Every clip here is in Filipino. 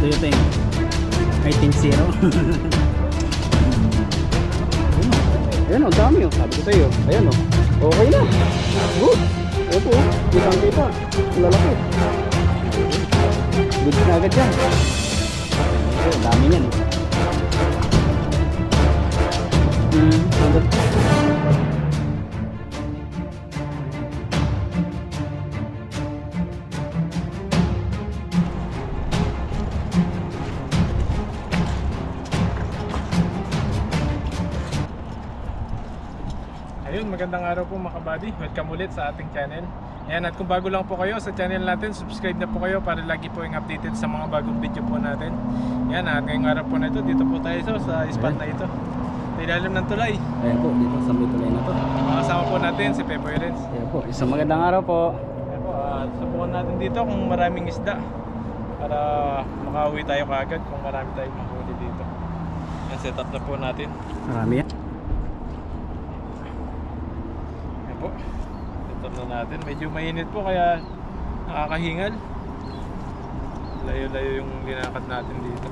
do you think? I think 0. Ayan o, dami o. Sabi ko sa'yo. Ayan o. Okay na. Good. Ito o. Kitang kita. Lalaki. Good na agad yan. Ayan, dami yan. Ayun, magandang araw po mga kabady. Welcome ulit sa ating channel. Ayan, at kung bago lang po kayo sa channel natin, subscribe na po kayo para lagi po yung updated sa mga bagong video po natin. Ayan, at ngayong araw po na ito, dito po tayo sa spot na ito. Sa ilalim ng tulay. Ayan po, dito sa may tulay na to. Makasama po natin si Pepoy Renz. Ayan po, isang magandang araw po. Ayan po, at subukan natin dito kung maraming isda para makauwi tayo kaagad kung marami tayong mahuli dito. Ayan, set up na po natin. Marami yan. Ayan po, set up na natin. Medyo mainit po kaya nakakahingal. Layo-layo yung linakad natin dito.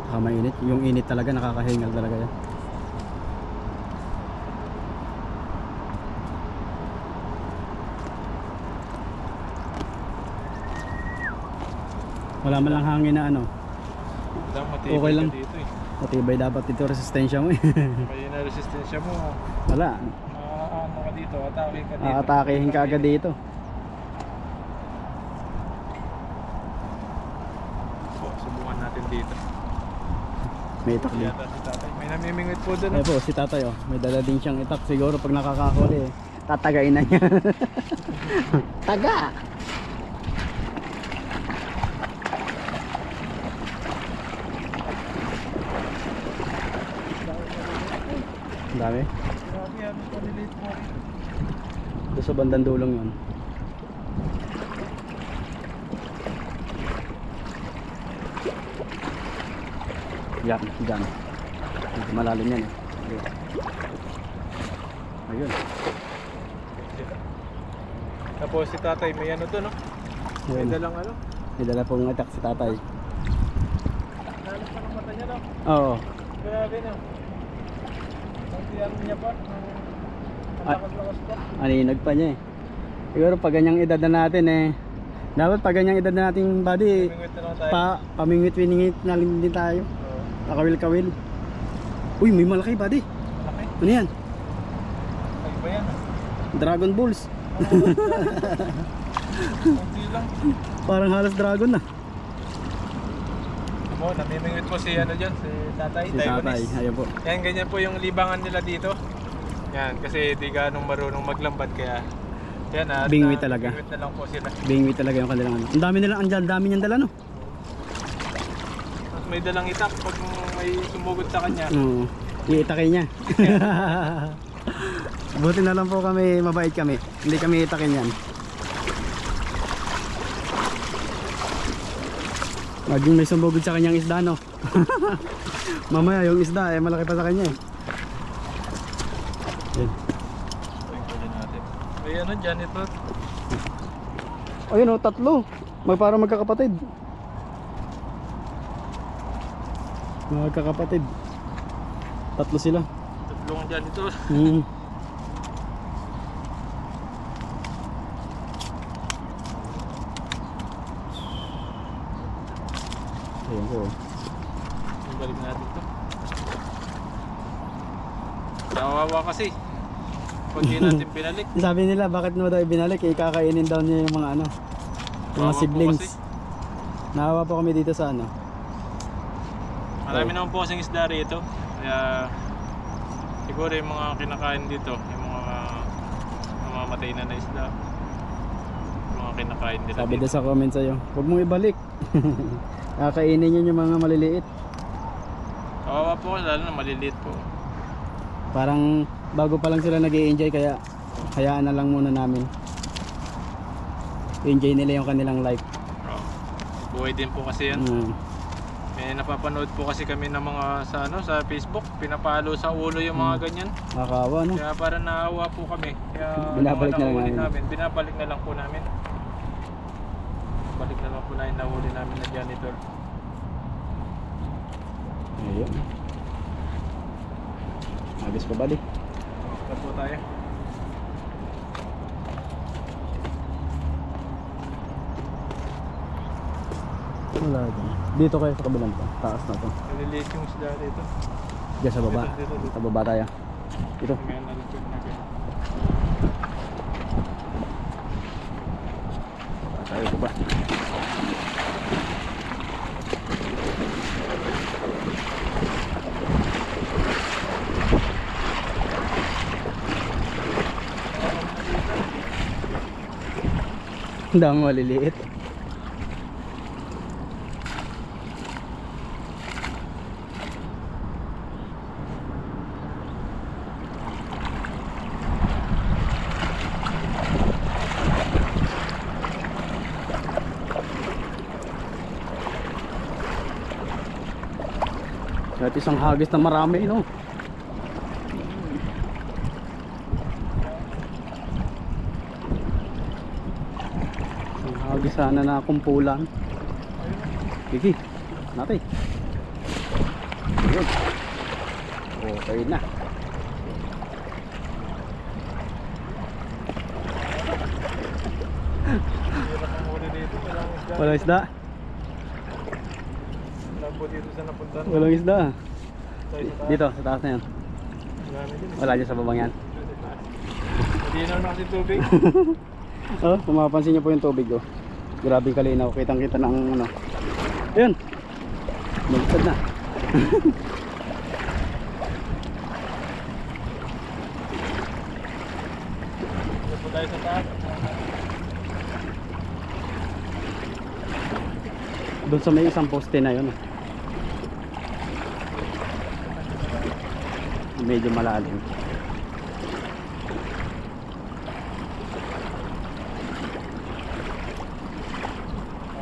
Mainit. Yung init talaga, nakakahingal talaga yan. Wala man lang hangin na ano. Matibay Okay lang. ka dito eh. Matibay dapat ito resistensya mo eh. Kaya na resistensya mo. Wala. Ano ka dito, atake ka dito. Aatakehin ka agad dito. So, subukan natin dito. May itak din. Yata si tatay. May namimingwit po doon. Ay po, si tatay oh. May dala din siyang itak. Siguro pag nakakahuli eh. Tatagain na niya. Taga! Ang dami. Grabe, ano pa relate mo rin. Doon sa bandang dulong yun. Yan, dyan. Malalim yan eh. Ayun. Tapos si tatay may ano to no? May Ayun. dalang ano? May dala pong itak si tatay. Nalas pa ng mata niya no? Oo. Grabe no? Ang tiyan niya pa. Ang lakas-lakas pa. Aninag pa niya eh. Siguro pag ganyang edad na natin eh. Dapat pag ganyang edad na nating body, Namimingwit na lang tayo. pamingwit-winingit na lang din tayo. Oo. Nakawil-kawil. Uy, may malaki body. Malaki. Ano yan? Ay ba yan? Dragon Balls. Kunti lang. Parang halos dragon na. Mo, namimingwit po si ano dyan, si tatay. Si tatay, Taiwanese. ayun po. Yan, ganyan po yung libangan nila dito. Yan, kasi di ganong marunong maglambat kaya yan at Bingwit talaga. bingwit na lang po sila. Bingwi talaga yung kanilang ano. Ang dami nilang andyan, dami niyang dala no. At may dalang itak pag may sumugod sa kanya. Oo. Iitakin niya. Buti na lang po kami, mabait kami. Hindi kami itakin yan. Maging may sumugod sa kanyang isda no. Mamaya yung isda eh malaki pa sa kanya eh. Yan. Tingnan natin. May ano dyan ito. Ayun oh, tatlo. Parang magkakapatid. Magkakapatid. Tatlo sila. Tatlong dyan ito. Hmm. Ayun po. Balik natin ito. Kawawa kasi. Pag di natin pinalik. Sabi nila bakit mo daw ibinalik eh, kakainin daw niya yung mga ano, mga Kawawa po siblings. kasi. Nahawa po kami dito sa ano. Marami naman po kasing isda rito. Kaya siguro yung mga kinakain dito, yung mga mamamatay na isda. Yung mga kinakain nila Sabi dito. daw sa comment sa'yo, huwag mong ibalik. Kakainin yun yung mga maliliit. Kawawa po kasi lalo na maliliit po. Parang bago pa lang sila nag-i-enjoy kaya hayaan na lang muna namin. Enjoy nila yung kanilang life. Oh. Buhay din po kasi yan. May napapanood po kasi kami ng mga sa ano sa Facebook, pinapalo sa ulo yung mga ganyan. Nakakawa no? Kaya parang naawa po kami. Kaya Binabalik na lang nahuli namin. binabalik na lang po namin. balik na lang po na yung nahuli namin na janitor. Ayun. Agis pa buddy. Start po tayo. Wala dyan. Dito kayo sa kabilang pa. Taas na to. Naliliit yung isda dito. Diyan sa baba. Dito. Sa baba tayo. Ito. Ngayon nalipid na kayo. Tayo ko ba? Ang dami maliliit. Kahit isang hagis na marami, no? Isang hagis sana na kumpulan. Sige, natin. Ayun. Okay na. Hirap ang huli dito. Walang isda. Walang isda. Wala po dito sa napuntahan. Walang isda. Tayo sa taas. Dito, sa taas na yan. Marami din. Wala dyan sa babang yan. Hindi na kasi tubig. Oh, kung mapapansin niyo po yung tubig, oh. Grabe kalinaw, kitang-kita ng ano. Ayun. Magtad na. Dito po tayo sa taas. Doon sa may isang poste na yun. Medyo malalim.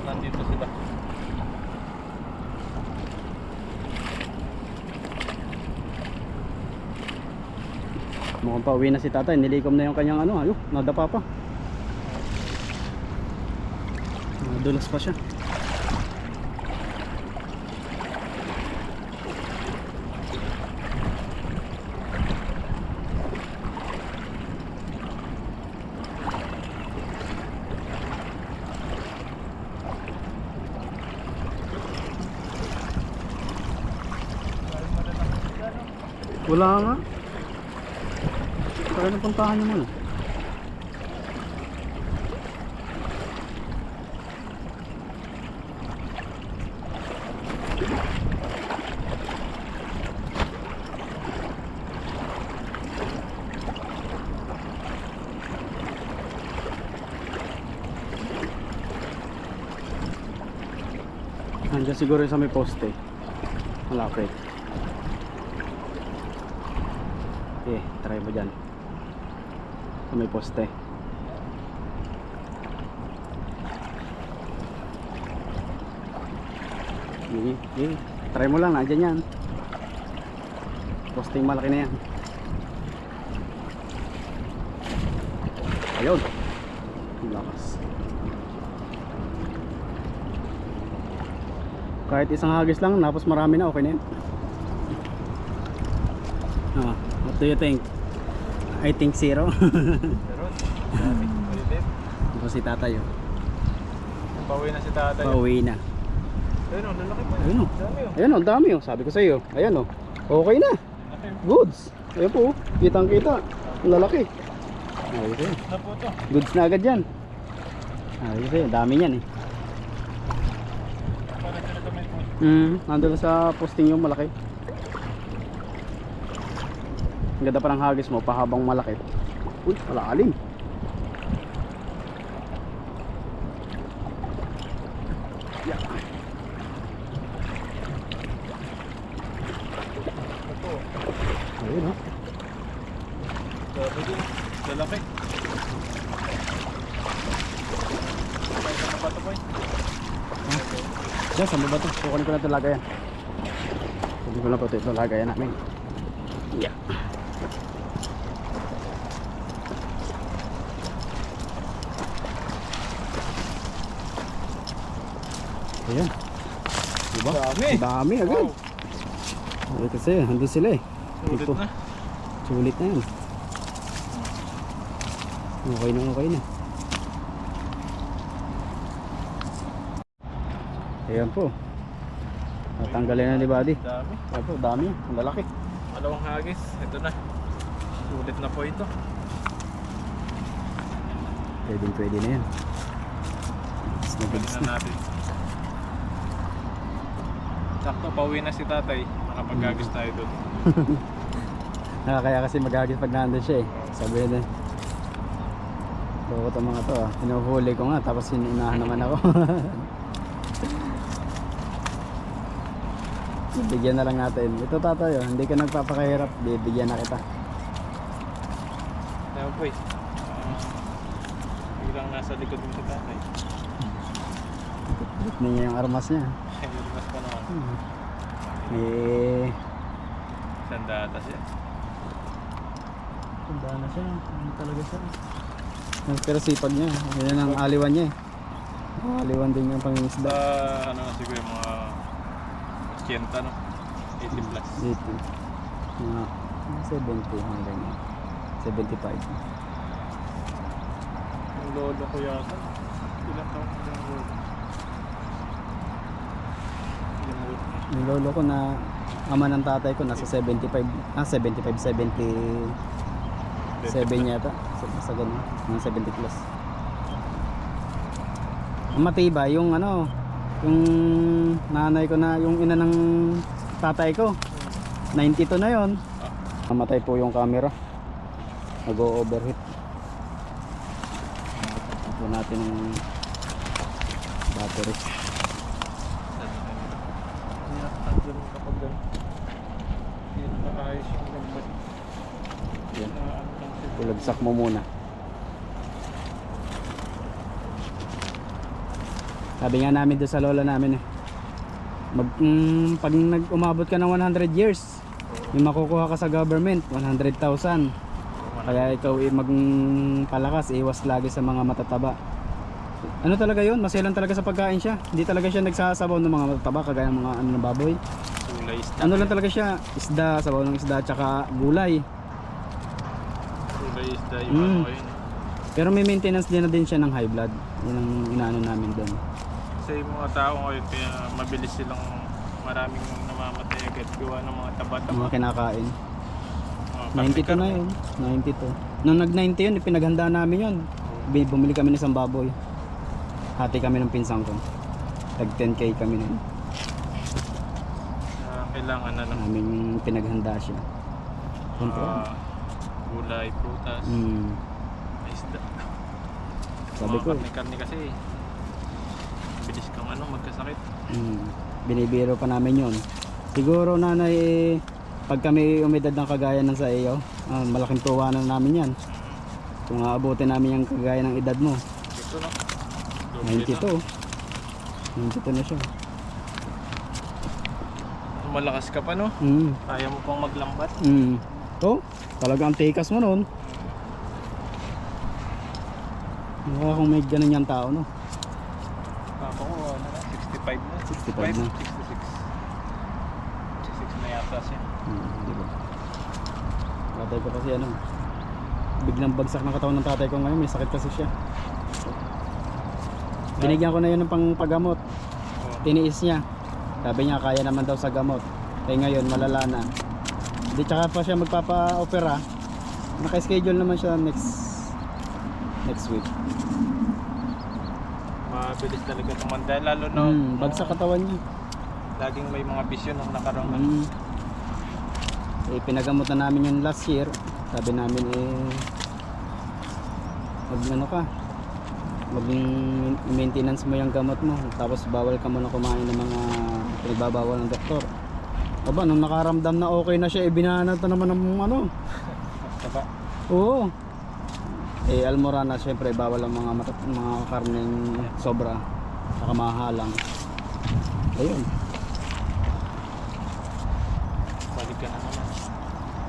Nandito sila. Mukhang pauwi na si tatay, nilikom na yung kanyang ano, ayun, nadapa pa. Nadulas pa siya. Wala nga. Kaya napuntahan niyo muna. Nandiyan siguro sa may poste. Malapit. Okay, try mo dyan. Sa may poste. Okay, try mo lang, nandiyan yan. Posting malaki na yan. Ayun. Lakas. Kahit isang hagis lang, tapos marami na, okay na yan. What do you think? I think zero. Meron. Dami. Malilit. Ito si tatay, oh. Pauwi na si tatay. Pauwi na. Ayun o, lalaki pa. Ayun, oh. Dami o. Ayan, oh, dami, oh. Sabi ko sa iyo. Ayan, oh. Okay na. Goods. Ayan po, oh. Kitang kita. Ang lalaki. Ayun sa'yo. Na po to. Goods na agad yan. Ayun sa'yo, dami yan eh. Para sila kamay po. Nandun sa posting yung malaki. Ang ganda pa ng hagis mo, pahabang malaki. Uy, malalim. Yeah. Ito. Ayun, oh. Sabi din. Lalaki. Ay, sa bato po eh. Diyan, saan ba ito? Kukunin ko na ito lagayan. Kukunin ko na po ito lagayan namin. Yeah. Ayan. Diba? Dami. Dami agad. Ay, kasi, andun sila eh. Sulit Ito. na. Sulit na yan. Okay na, okay na. Ayan po. Natanggalin na ni Buddy. Dami. Ayan po, dami. Ang lalaki. Dalawang hagis. Ito na. Sulit na po ito. Pwede na yan. Mas Pwede mabilis na na. natin. Sakto, pauwi na si tatay. Makapag-hagis tayo doon. Kaya kasi mag-agis pag nandun siya eh. Sabi na. Loko itong mga to ah. Hinuhuli ko nga tapos hinunahan naman ako. Bigyan na lang natin. Ito tatay oh, hindi ka nagpapakahirap. Bibigyan na kita. Ewan po eh. Biglang nasa likod mo si tatay. Tignan niya yung armas niya. Ayun, mas pa naman. Eh, Sandata siya. tanda na siya. Ano talaga siya? Pero sipag niya. Yan ang aliwan niya eh. Aliwan din yung pangingisda. Ano na siguro yung mga 80 no? 80 plus. Dito. Mga 70 hanggang 75. Yung lolo ko yata. Ilang taon ko yung lolo? Ilang lolo? Yung lolo ko na ama ng tatay ko nasa 75. 77 yata. Sa ganun. Mga 70 plus. Ang matibay yung ano, yung nanay ko na, yung ina ng tatay ko. 92 na yon. Namatay po yung camera. Nag-o-overheat. Ito natin yung battery. Kaya tagyan mo kapag gano'n. Hindi na maayos yung lambat. Yan. Ano lang siya. Tulagsak mo muna. Sabi nga namin doon sa lola namin eh. Pag umabot ka ng 100 years, yung makukuha ka sa government, 100,000. Kaya ikaw magpalakas, iwas lagi sa mga matataba. Ano talaga yun? Maselan talaga sa pagkain siya. Hindi talaga siya nagsasabaw ng mga matataba, kagaya ng mga ano ng baboy. Kulay isda. Ano lang talaga siya? Isda, sabaw ng isda, tsaka gulay. Kulay isda yung ano yun. Pero may maintenance din na din siya ng high blood. Yun ang inaano namin doon. Kasi yung mga tao ngayon, kaya mabilis silang maraming namamatay agad gawa ng mga taba-taba. Mga kinakain. Mga 92 na yun. 92. Nung nag-90 yun, ipinaghanda namin yun. Bumili kami ng isang baboy. Hati kami ng pinsang ko. Tag 10k kami nun. Kailangan na lang. Namin pinaghanda siya. Gulay, prutas, isda. Sabi ko. Karne kasi bilis kang magkasakit. Binibiro pa namin yun. Siguro nanay, pag kami umedad ng kagaya ng sa iyo, malaking tuwanan namin yan. Kung aabutin namin yung kagaya ng edad mo. Ito no? 92. 92 na siya. Malakas ka pa no? Kaya mo pang maglambat. Oh, talagang tikas mo nun. Mukha kung may ganun yung tao no. Papa ko 65 na. 65 na. 66 na yata siya. Diba? Tatay ko kasi biglang bagsak ng katawan ng tatay ko ngayon, may sakit kasi siya. Binigyan ko na yun ng pangpagamot. Tiniis niya. Sabi niya kaya naman daw sa gamot. Kaya ngayon malala na. Hindi, tsaka pa siya magpapa-opera. Naka-schedule naman siya next week. Mabilis talaga tumanda lalo na bagsak katawan niya. laging may mga bisyon ng nakaraan. Pinagamot na namin yung last year. Sabi namin mag-maintenance mo yung gamot mo. Tapos bawal ka muna kumain ng mga pinagbabawal ng doktor. Aba, nung nakaramdam na okay na siya, binanat na naman ng Taba. Oo. Almorana, syempre bawal ang mga karneng sobra, saka mahalang. Ayun.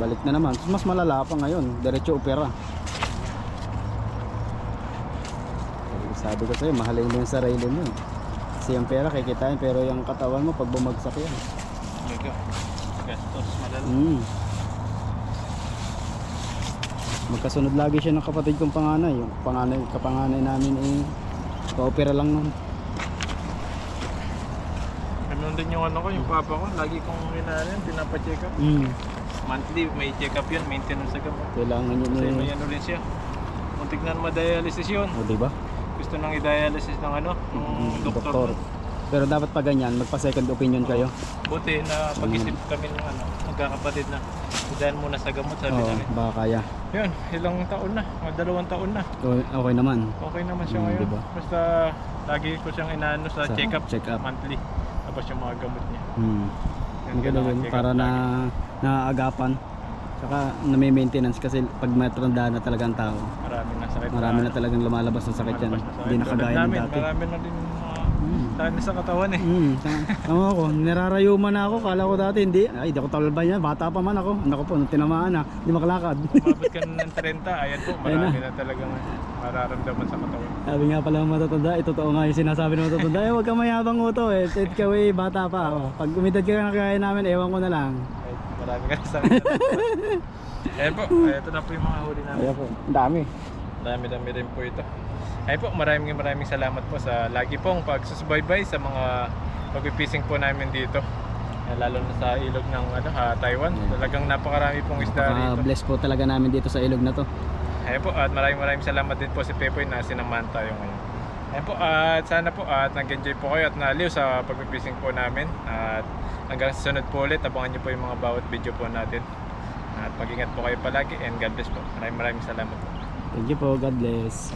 Balik na naman. Mas malala pa ngayon. Diretso opera. Sabi ko sa'yo, mahalin mo yung sarili mo. Kasi yung pera kikitain, pero yung katawan mo pag bumagsak yan. Mega. Gastos, malala. Magkasunod lagi siya ng kapatid kong panganay. Yung kapanganay namin pa-opera lang nun. Ganun din yung ano ko, yung papa ko. Lagi kong pinapacheck up. Monthly, may check up yun, maintenance sa gamot. Kailangan yun Kasi may ano rin siya. Kung tignan mo dialysis yun. O diba? Gusto nang i-dialysis ng ano, ng doktor. Pero dapat pa ganyan, magpa-second opinion kayo. Buti na pag-isip kami ng ano, magkakapatid na. Dahil muna sa gamot, sabi Oo, namin. baka kaya. Yun, ilang taon na, 2 taon na. Okay naman. Okay naman siya ngayon. Diba? Basta lagi ko siyang inaano sa check-up, check-up. monthly. Tapos yung mga gamot niya. Yan, Maganda kailangan yun, check-up para lagi. naaagapan. Saka na-maintenance kasi pag matanda na talaga ang tao. Marami na sakit. Marami na talagang lumalabas ng sakit yan. Lumalabas na sakit. Hindi na Tulad kagaya ng namin, dati. Marami na din sakit sa katawan eh. Tama ako, nirarayuman na ako. Kala ko dati hindi. Ay, di ako talba niya. Bata pa man ako. Naku po, nung tinamaan na. Hindi makalakad. Umabot ka na ng 30, ayan po, Ayun marami na talagang mararamdaman sa katawan. Sabi nga pala ng matatanda, totoo nga yung sinasabi ng matatanda. Huwag ka mayabang mo to eh. Ikaw bata pa. Pag umidad ka na kaya namin, ewan ko na lang. Ay, marami ka na sakit. Ayan po, ito na po yung mga huli namin. Ayan po, ang dami. Dami-dami rin po ito. Ay po, maraming salamat po sa lagi pong pagsusubaybay sa mga pagpipising po namin dito. Lalo na sa ilog ng Taiwan. Talagang napakarami pong isda rito. Bless po talaga namin dito sa ilog na to. Ayun po, at maraming salamat din po si Pepoy na sinamahan tayo ngayon. Ayun po, at sana po at nag-enjoy po kayo at naaliw sa pagpipising po namin. At hanggang sa sunod po ulit, abangan nyo po yung mga bawat video po natin. At mag-ingat po kayo palagi and God bless po. Maraming salamat po. Thank you po, God bless.